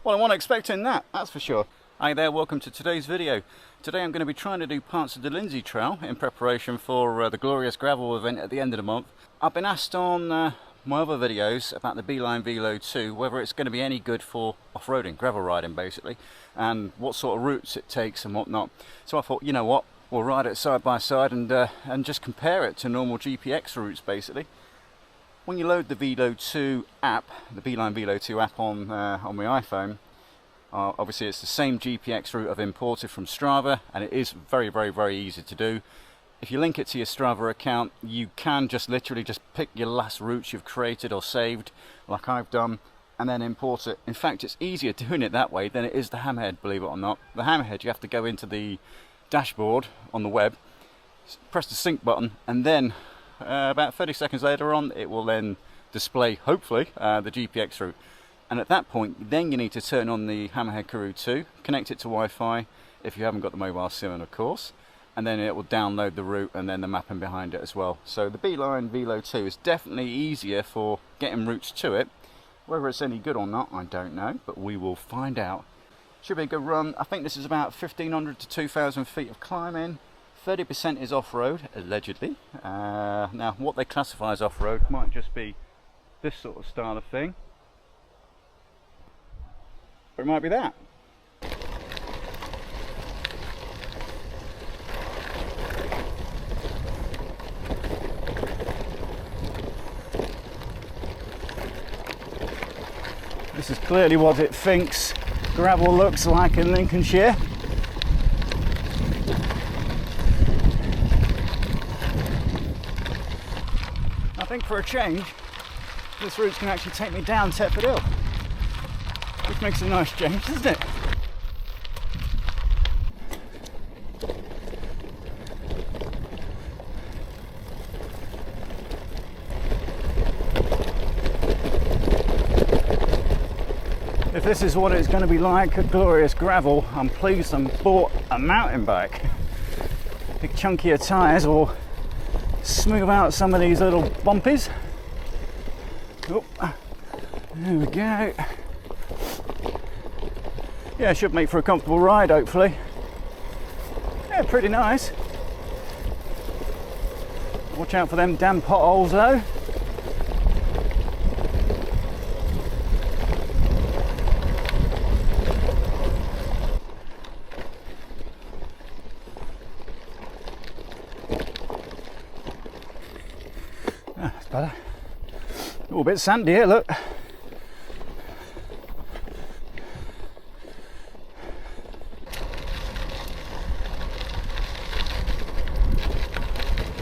Well, I wasn't expecting that, that's for sure. Hi there, welcome to today's video. Today I'm going to be trying to do parts of the Lindsay Trail in preparation for the glorious gravel event at the end of the month. I've been asked on my other videos about the Beeline Velo2 whether it's going to be any good for off-roading, gravel riding basically, and what sort of routes it takes and whatnot. So I thought, you know what, we'll ride it side by side and just compare it to normal GPX routes basically. When you load the Velo2 app, the Beeline Velo2 app on my iPhone, obviously it's the same GPX route I've imported from Strava, and it is very easy to do. If you link it to your Strava account, you can just literally just pick your last routes you've created or saved, like I've done, and then import it. In fact, it's easier doing it that way than it is the Hammerhead, believe it or not. The Hammerhead, you have to go into the dashboard on the web, press the sync button, and then about 30 seconds later on, it will then display, hopefully, the GPX route. And at that point, then you need to turn on the Hammerhead Karoo 2, connect it to Wi-Fi, if you haven't got the mobile SIM, of course, and then it will download the route and then the mapping behind it as well. So the Beeline Velo2 is definitely easier for getting routes to it. Whether it's any good or not, I don't know, but we will find out. Should be a good run. I think this is about 1,500 to 2,000 feet of climbing. 30% is off-road, allegedly. Now, what they classify as off-road might just be this sort of style of thing. Or it might be that. This is clearly what it thinks gravel looks like in Lincolnshire. I think for a change, this route's can actually take me down Thetford Hill, which makes a nice change, doesn't it? If this is what it's going to be like at Glorious Gravel, I'm pleased I bought a mountain bike. Big chunkier tyres or smooth out some of these little bumpies. Oh, there we go. Yeah, should make for a comfortable ride, hopefully. Yeah, pretty nice. Watch out for them damn potholes though. That's better. A little bit sandy here, look.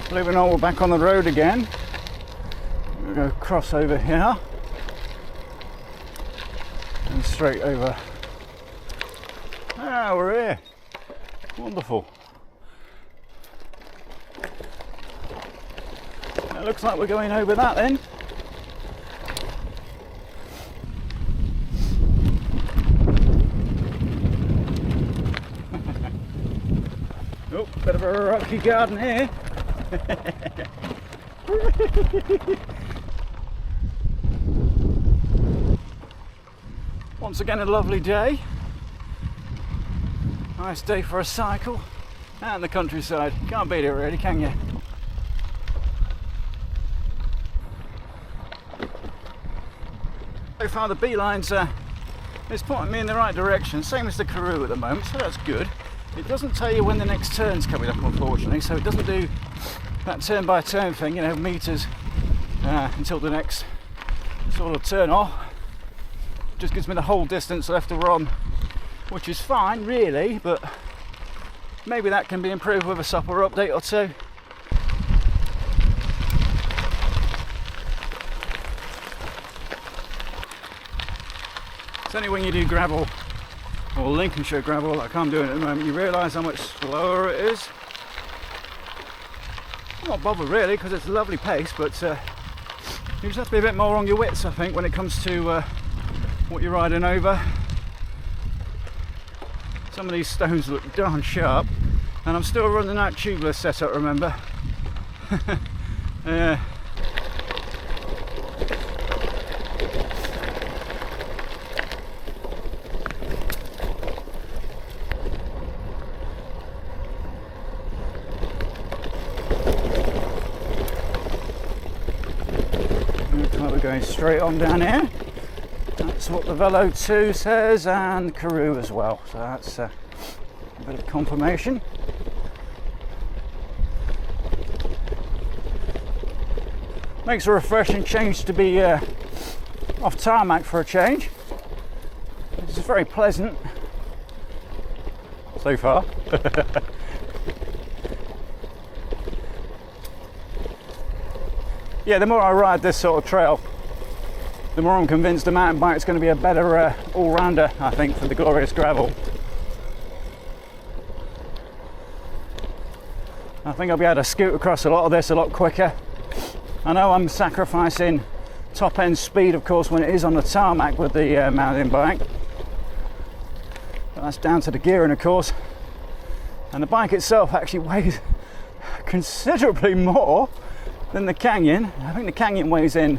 Believe it or not, we're back on the road again. We're going to cross over here and straight over. Ah, we're here. Wonderful. It looks like we're going over that then. Oh, bit of a rocky garden here. Once again, a lovely day. Nice day for a cycle out in the countryside. Can't beat it really, can you? So far the Beeline's it's pointing me in the right direction, same as the Karoo at the moment, so that's good. It doesn't tell you when the next turn's coming up, unfortunately, so it doesn't do that turn by turn thing, you know, meters until the next sort of turn off. Just gives me the whole distance left to run, which is fine really, but maybe that can be improved with a software update or two. It's only when you do gravel, or Lincolnshire gravel like I'm doing at the moment, you realise how much slower it is. I'm not bothered really, because it's a lovely pace, but you just have to be a bit more on your wits, I think, when it comes to what you're riding over. Some of these stones look darn sharp, and I'm still running that tubeless setup, remember. Yeah. Anyway, straight on down here. That's what the Velo2 says, and Karoo as well. So that's a bit of confirmation. Makes a refreshing change to be off tarmac for a change. It's very pleasant so far. Yeah, the more I ride this sort of trail, the more I'm convinced the mountain bike is going to be a better all-rounder, I think, for the Glorious Gravel. I think I'll be able to scoot across a lot of this a lot quicker. I know I'm sacrificing top-end speed, of course, when it is on the tarmac with the mountain bike. But that's down to the gearing, of course. And the bike itself actually weighs considerably more than the Canyon. I think the Canyon weighs in,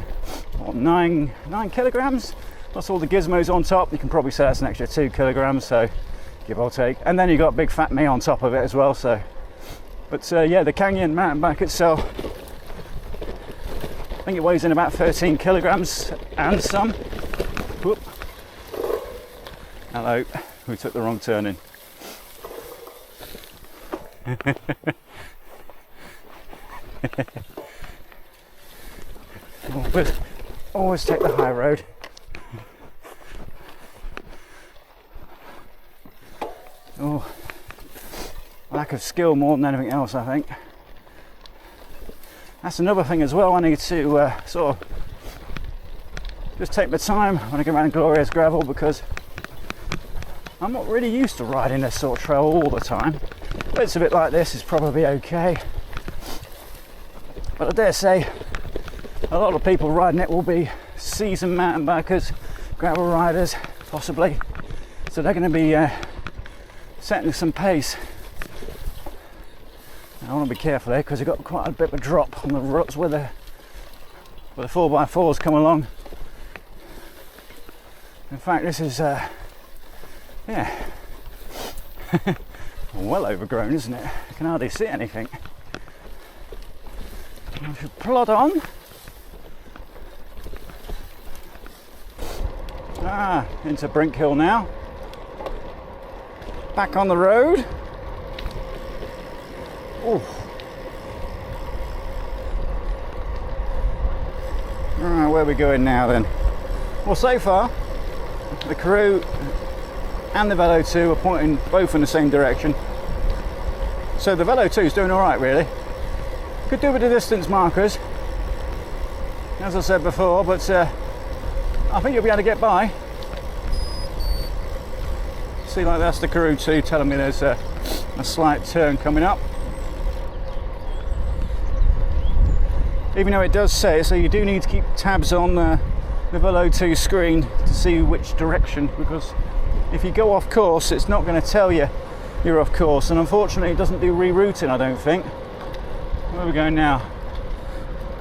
what, 9 kilograms? Plus all the gizmos on top. You can probably say that's an extra 2 kilograms, so give or take. And then you got big fat me on top of it as well, so. But yeah, the Canyon mountain bike itself, I think it weighs in about 13 kilograms and some. Whoop. Hello, we took the wrong turning. Always take the high road. Oh, lack of skill more than anything else, I think. That's another thing as well. I need to sort of just take my time when I go around Glorious Gravel, because I'm not really used to riding this sort of trail all the time. Bits of it like this is probably okay, but I dare say a lot of people riding it will be seasoned mountain bikers, gravel riders, possibly. So they're going to be setting some pace. I want to be careful there because you've got quite a bit of a drop on the ruts where the 4x4s come along. In fact, this is yeah, well overgrown, isn't it? You can hardly see anything. I should plod on. Into Brink Hill now. Back on the road. Ooh. Right, where are we going now then? Well, so far, the Karoo and the Velo2 are pointing both in the same direction. So the Velo2 is doing all right, really. Could do with the distance markers, as I said before, but I think you'll be able to get by. See, like that's the Karoo 2 telling me there's a slight turn coming up. Even though it does say it, so you do need to keep tabs on the Velo2 screen to see which direction, because if you go off course, it's not going to tell you you're off course, and unfortunately it doesn't do rerouting, I don't think. Where are we going now?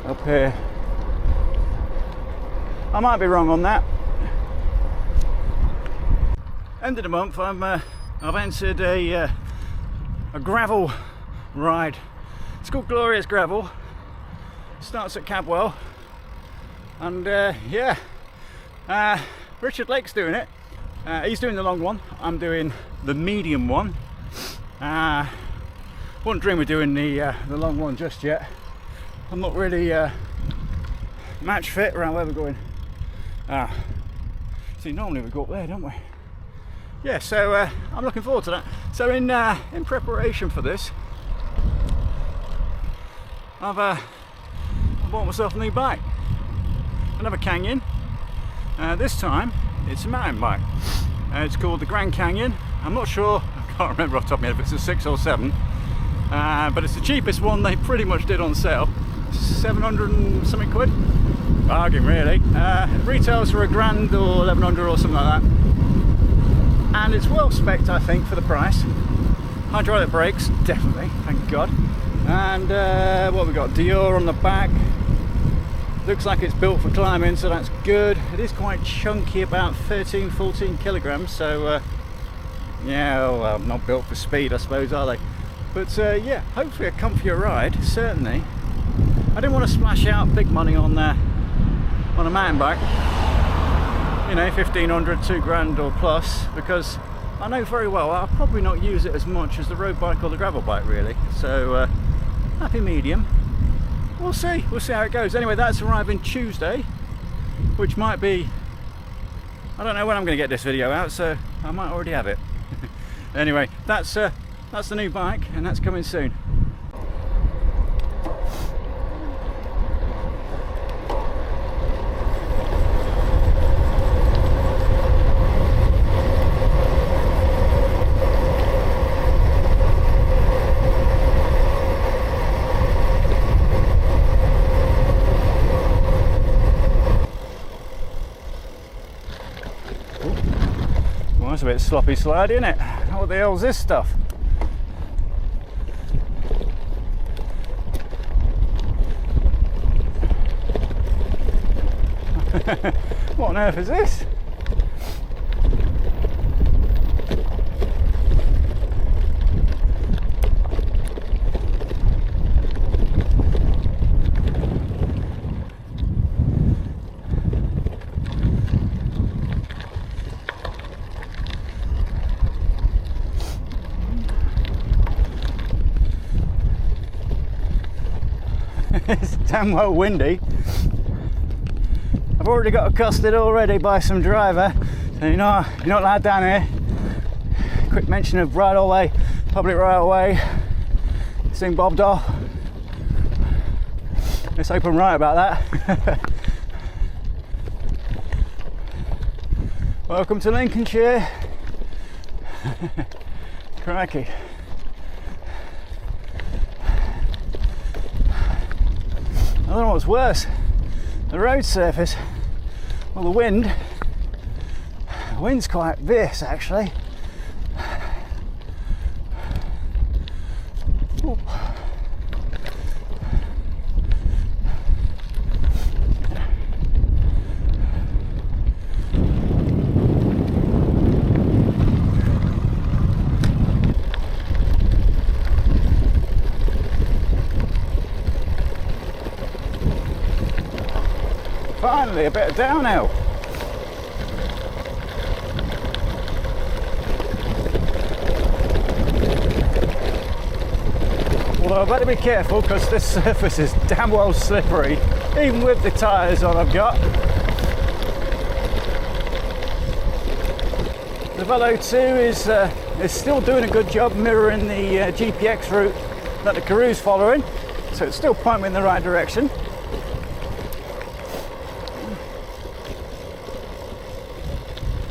Up here. I might be wrong on that. End of the month, I've entered a gravel ride. It's called Glorious Gravel. Starts at Cabwell, and yeah, Richard Lake's doing it. He's doing the long one. I'm doing the medium one. Wouldn't dream of doing the long one just yet. I'm not really match fit around where we're going. See, normally we go up there, don't we? Yeah, so I'm looking forward to that. So in preparation for this, I've bought myself a new bike, another Canyon. This time it's a mountain bike. It's called the Grand Canyon. I'm not sure, I can't remember off the top of my head if it's a 6 or 7, but it's the cheapest one they pretty much did on sale. 700 and something quid. Bargain, really. It retails for $1,000 or 1,100 or something like that. And it's well spec'd, I think, for the price. Hydraulic brakes, definitely, thank God. And what have we got? Dior on the back. Looks like it's built for climbing, so that's good. It is quite chunky, about 13-14 kilograms, so yeah, well, not built for speed, I suppose, are they? But yeah, hopefully a comfier ride, certainly. I didn't want to splash out big money on on a mountain bike, you know, 1,500, 2 grand or plus, because I know very well I'll probably not use it as much as the road bike or the gravel bike really. So happy medium. We'll see how it goes. Anyway, that's arriving Tuesday, which might be, I don't know when I'm going to get this video out, so I might already have it. Anyway, that's the new bike, and that's coming soon. Well, it's a bit sloppy slide, isn't it? What the hell's this stuff? What on earth is this? It's damn well windy. I've already got accosted already by some driver. So you're not allowed down here. Quick mention of right of way, public right of way. Soon bobbed off. Let's hope I'm right about that. Welcome to Lincolnshire. Crikey. I don't know what's worse, the road surface or the wind. The wind's quite fierce actually. Ooh. Finally, a bit of downhill. Although I better be careful because this surface is damn well slippery, even with the tyres on I've got. The Velo2 is still doing a good job mirroring the GPX route that the Karoo's following, so it's still pointing me in the right direction.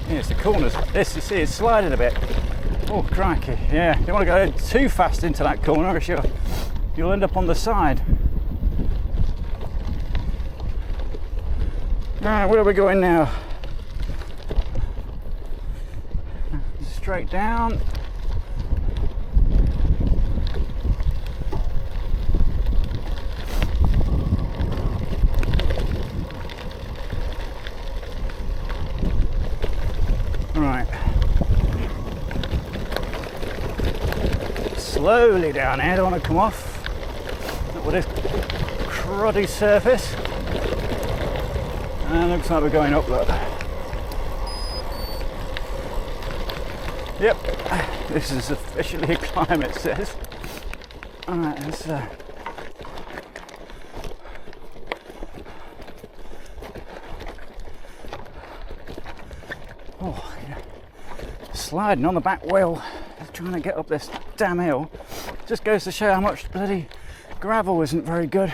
Here's the corners. This, you see, it's sliding a bit. Oh, crikey. Yeah, you don't want to go too fast into that corner or you'll end up on the side. Right, where are we going now? Straight down. Right. Slowly down here, don't want to come off. Not with this cruddy surface. And looks like we're going up, look. Yep, this is officially a climb, it says. Alright, let's oh, yeah. Sliding on the back wheel, trying to get up this damn hill. Just goes to show how much bloody gravel isn't very good.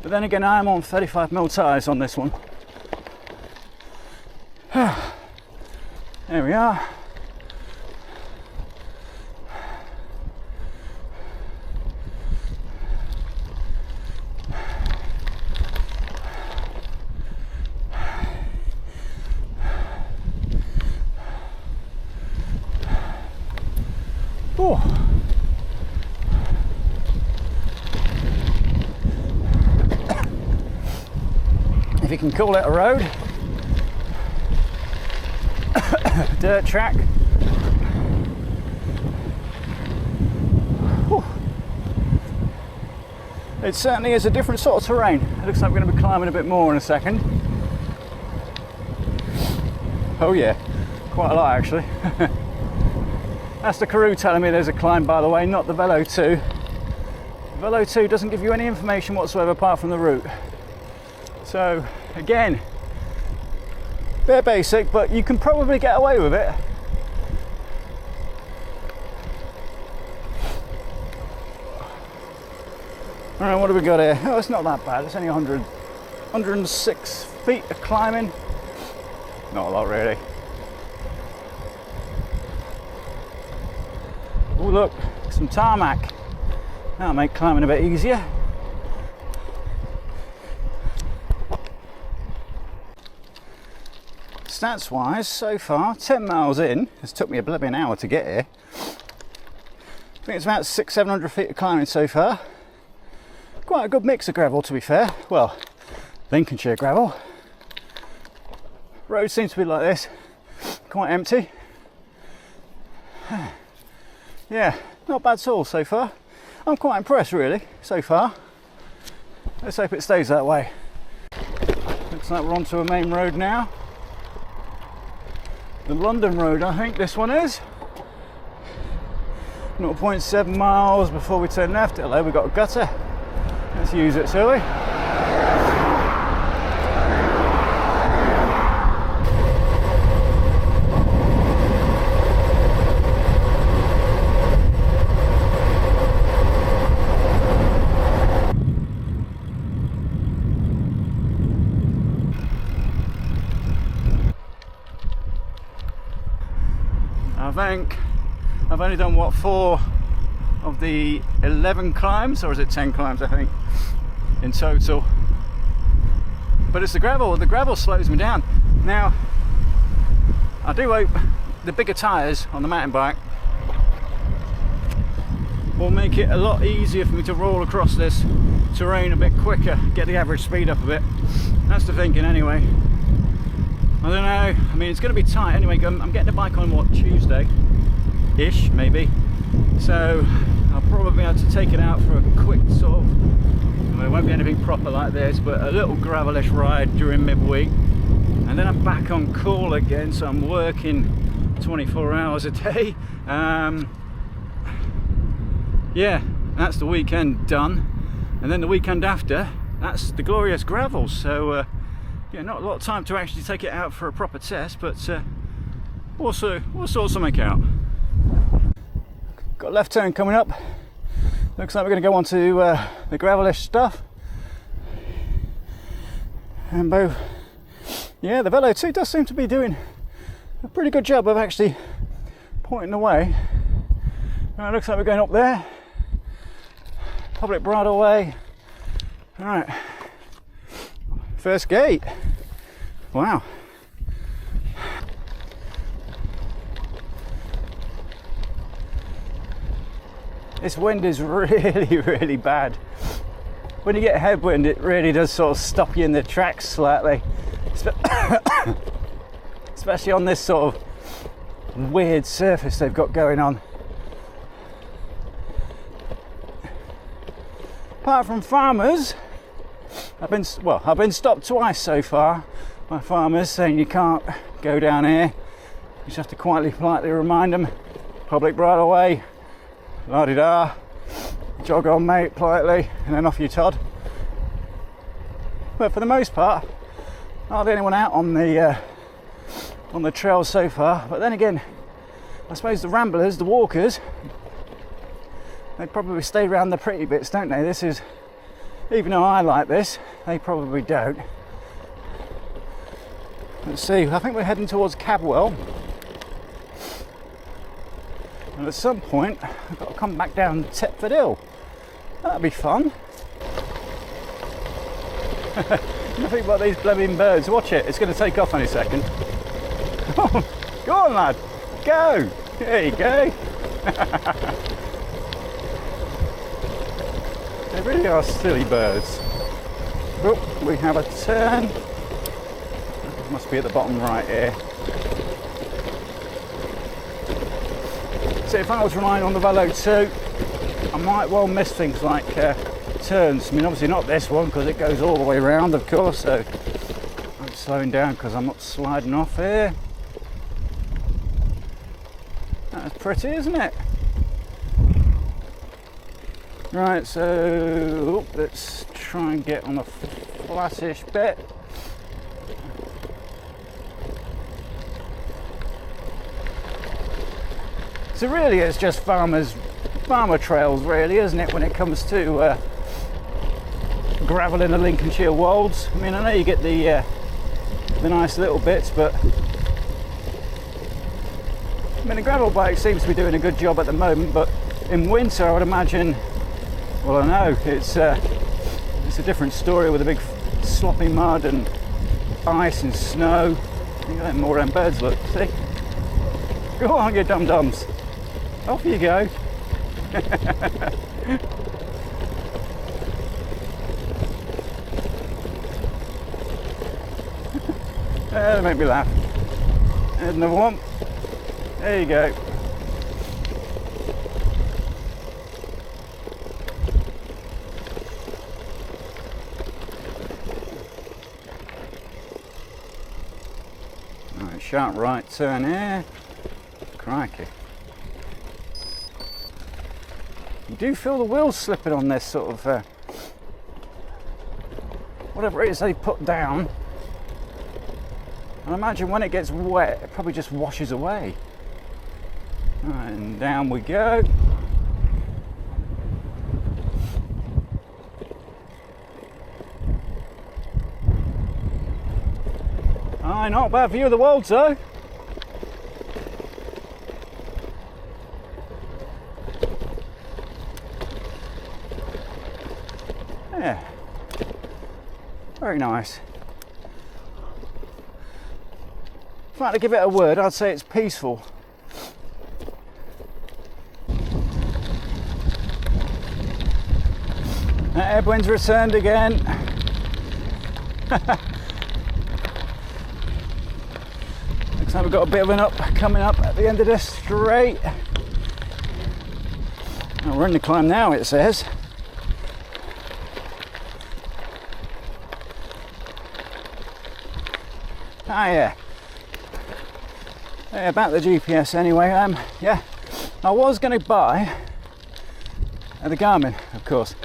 But then again, I am on 35mm tyres on this one. There we are. Oh. If you can call it a road. Dirt track. Whew. It certainly is a different sort of terrain. It looks like we're going to be climbing a bit more in a second. Oh yeah, quite a lot actually. That's the Karoo telling me there's a climb, by the way, not the Velo2. The Velo2 doesn't give you any information whatsoever apart from the route. So again, bit basic, but you can probably get away with it. Alright, what do we got here? Oh, it's not that bad. It's only 106 feet of climbing. Not a lot, really. Oh, look, some tarmac. That'll make climbing a bit easier. Stats wise, so far, 10 miles in. It's took me a blooming hour to get here. I think it's about 600-700 feet of climbing so far. Quite a good mix of gravel, to be fair. Well, Lincolnshire gravel. Road seems to be like this, quite empty. Yeah, not bad at all so far. I'm quite impressed really, so far. Let's hope it stays that way. Looks like we're onto a main road now. The London road, I think this one is. 0.7 miles before we turn left. Hello, we've got a gutter. Let's use it, shall we? I think I've only done what, 4 of the 11 climbs, or is it 10 climbs I think in total, but it's the gravel slows me down. Now I do hope the bigger tyres on the mountain bike will make it a lot easier for me to roll across this terrain a bit quicker, get the average speed up a bit. That's the thinking anyway. I don't know, I mean it's going to be tight anyway. I'm getting the bike on what, Tuesday-ish maybe, so I'll probably be able to take it out for a quick sort of, well, it won't be anything proper like this, but a little gravelish ride during midweek, and then I'm back on call again, so I'm working 24 hours a day. Yeah, that's the weekend done, and then the weekend after, that's the glorious gravel. So yeah, not a lot of time to actually take it out for a proper test, but we'll sort something out. Got a left turn coming up. Looks like we're going to go on to the gravelish stuff. And both, yeah, the Velo2 does seem to be doing a pretty good job of actually pointing the way. Looks like we're going up there. Public bridle way. All right. First gate. Wow. This wind is really, really bad. When you get headwind, it really does sort of stop you in the tracks slightly. Especially on this sort of weird surface they've got going on. Apart from farmers, I've been stopped twice so far by farmers saying you can't go down here. You just have to quietly, politely remind them. Public bridle way. La-di-da, jog on mate, politely, and then off you Todd. But for the most part, hardly anyone out on the trail so far. But then again, I suppose the ramblers, the walkers, they probably stay around the pretty bits, don't they? This is, even though I like this, they probably don't. Let's see, I think we're heading towards Cabwell. And at some point, I've got to come back down Thetford Hill. That'd be fun. Nothing but these blooming birds. Watch it, it's going to take off any second. Go on, lad. Go. There you go. They really are silly birds. Oh, we have a turn. Must be at the bottom right here. So if I was relying on the Velo2, I might well miss things like turns. I mean, obviously not this one because it goes all the way around, of course, so I'm slowing down because I'm not sliding off here. That's pretty, isn't it? Right, so let's try and get on a flattish bit. So really it's just farmer trails really, isn't it, when it comes to gravel in the Lincolnshire wolds. I mean, I know you get the nice little bits, but I mean, the gravel bike seems to be doing a good job at the moment, but in winter I would imagine, well, I know it's a different story with a big sloppy mud and ice and snow. You got more of them birds, look, see? Go on, you dum-dums. Off you go. They make me laugh. There's another one. There you go. Right, sharp right turn here. Crikey. You do feel the wheels slipping on this sort of whatever it is they put down. I imagine when it gets wet it probably just washes away. Right, and down we go. Aye, not a bad view of the wolds though. Yeah, very nice. In fact, to give it a word, I'd say it's peaceful. That headwind's returned again. Looks like we've got a bit of an up coming up at the end of this straight. Oh, we're in the climb now, it says. Ah, yeah. Yeah, about the GPS anyway. Yeah, I was going to buy the Garmin, of course,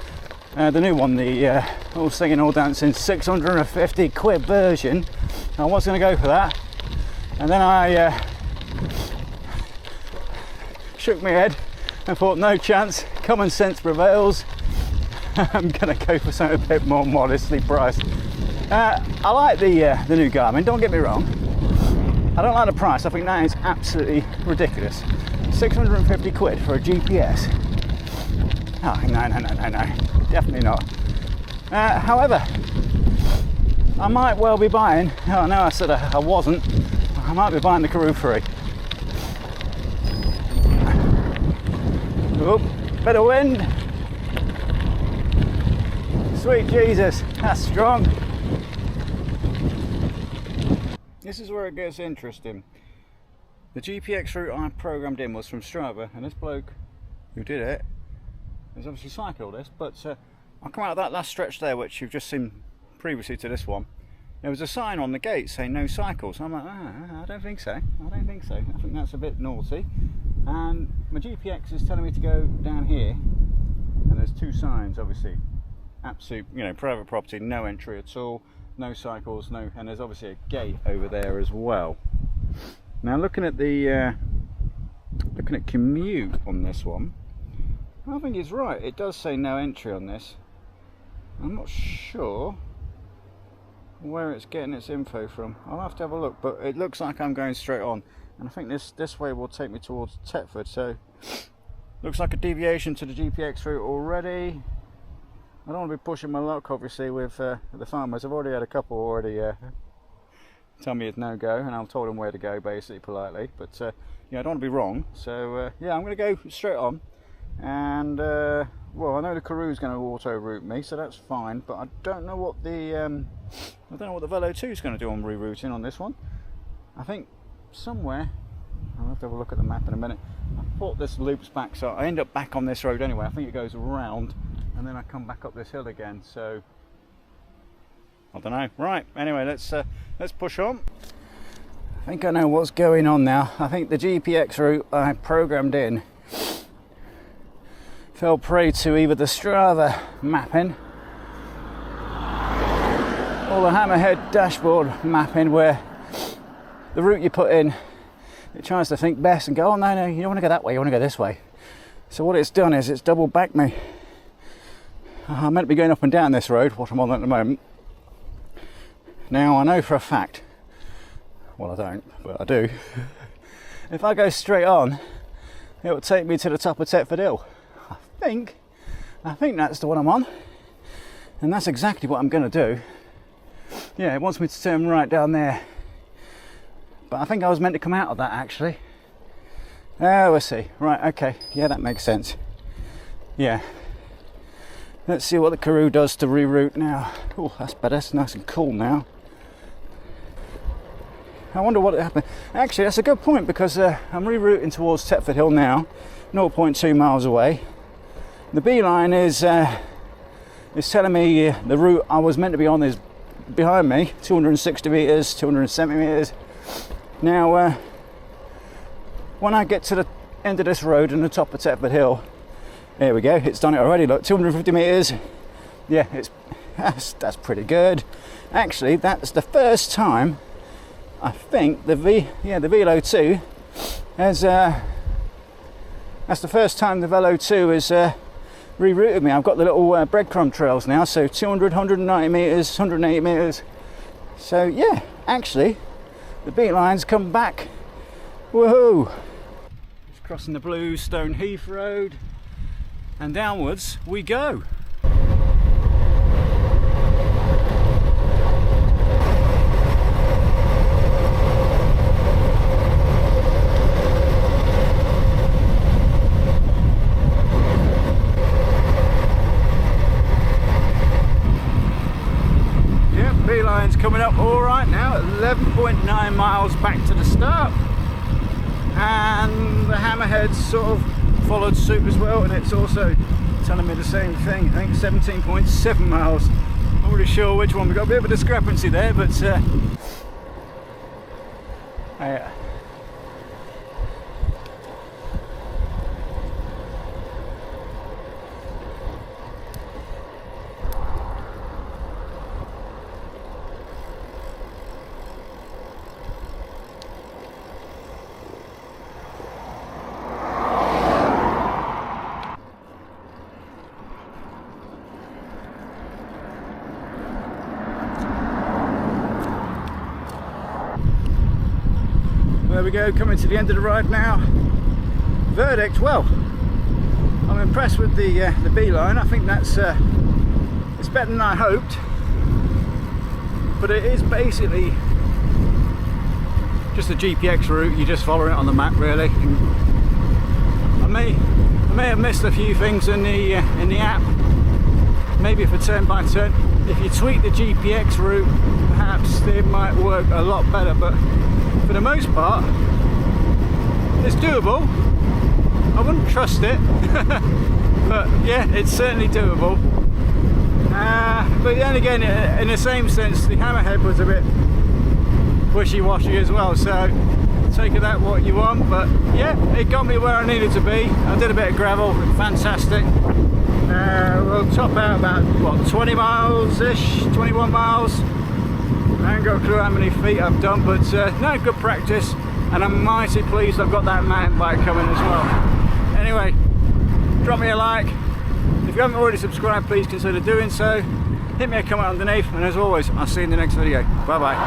the new one, the all singing, all dancing 650 quid version. I was going to go for that, and then I shook my head and thought, no chance, common sense prevails. I'm going to go for something a bit more modestly priced. I like the new Garmin, don't get me wrong. I don't like the price. I think that is absolutely ridiculous. 650 quid for a GPS. Oh, no, definitely not. However, I might well be buying, oh no, I said I wasn't, I might be buying the Karoo 3. Oh, bit of wind. Sweet Jesus, that's strong. This is where it gets interesting. The GPX route I programmed in was from Strava, and this bloke who did it has obviously cycled this, but I come out of that last stretch there, which you've just seen previously to this one. There was a sign on the gate saying no cycles. I'm like, I don't think so. I don't think so. I think that's a bit naughty. And my GPX is telling me to go down here, and there's two signs, obviously. Absolute, you know, private property, no entry at all. No cycles, no, and there's obviously a gate over there as well. Now looking at the commute on this one, I think it's right. It does say no entry on this. I'm not sure where it's getting its info from. I'll have to have a look, but it looks like I'm going straight on, and I think this way will take me towards Tetford. So looks like a deviation to the GPX route already. I don't want to be pushing my luck, obviously, with the farmers. I've already had a couple already tell me it's no go, and I've told them where to go, basically, politely. But yeah, I don't want to be wrong. So yeah, I'm going to go straight on. And well, I know the Karoo's going to auto route me, so that's fine. But I don't know what the Velo2 is going to do on rerouting on this one. I think somewhere, I'll have to have a look at the map in a minute. I thought this loops back, so I end up back on this road anyway. I think it goes around and then I come back up this hill again. So I don't know. Right, anyway, let's push on. I think I know what's going on now. I think the GPX route I programmed in fell prey to either the Strava mapping or the Hammerhead dashboard mapping, where the route you put in, it tries to think best and go, oh no, you don't want to go that way, you want to go this way. So what it's done is it's double backed me. I'm meant to be going up and down this road, what I'm on at the moment. Now I know for a fact, well I don't, but I do, if I go straight on, it will take me to the top of Thetford Hill. I think that's the one I'm on, and that's exactly what I'm going to do. Yeah, it wants me to turn right down there, but I think I was meant to come out of that actually. Oh, we'll see. Right, okay, yeah, that makes sense. Yeah, let's see what the Karoo does to reroute now. Oh, that's better, it's nice and cool now. I wonder what happened. Actually, that's a good point, because I'm rerouting towards Thetford Hill now, 0.2 miles away. The Beeline is telling me the route I was meant to be on is behind me, 260 metres, 270 metres. Now, when I get to the end of this road and the top of Thetford Hill, there we go, it's done it already, look, 250 metres. Yeah, that's pretty good. Actually, that's the first time I think the Velo2 has, that's the first time the Velo2 has rerouted me. I've got the little breadcrumb trails now, so 200, 190 metres, 180 metres. So yeah, actually, the Beeline's come back. Woohoo! Just crossing the Bluestone Heath Road, and downwards we go. Beline's coming up all right now at 11.9 miles back to the start, and the Hammerhead's sort of followed suit as well, and it's also telling me the same thing. I think 17.7 miles. Not really sure which one. We've got a bit of a discrepancy there, but there we go, coming to the end of the ride now. Verdict, well, I'm impressed with the Beeline. I think that's it's better than I hoped, but it is basically just a GPX route. You just follow it on the map, really. I may have missed a few things in the app, maybe for turn by turn. If you tweak the GPX route, perhaps it might work a lot better, but for the most part it's doable. I wouldn't trust it but yeah, it's certainly doable. But then again, in the same sense, the Hammerhead was a bit wishy-washy as well, so take of that what you want. But yeah, it got me where I needed to be. I did a bit of gravel, fantastic. We'll top out about what, 20 miles ish, 21 miles. I haven't got a clue how many feet I've done, but no, good practice, and I'm mighty pleased I've got that mountain bike coming as well. Anyway, drop me a like. If you haven't already subscribed, please consider doing so. Hit me a comment underneath, and as always, I'll see you in the next video. Bye bye.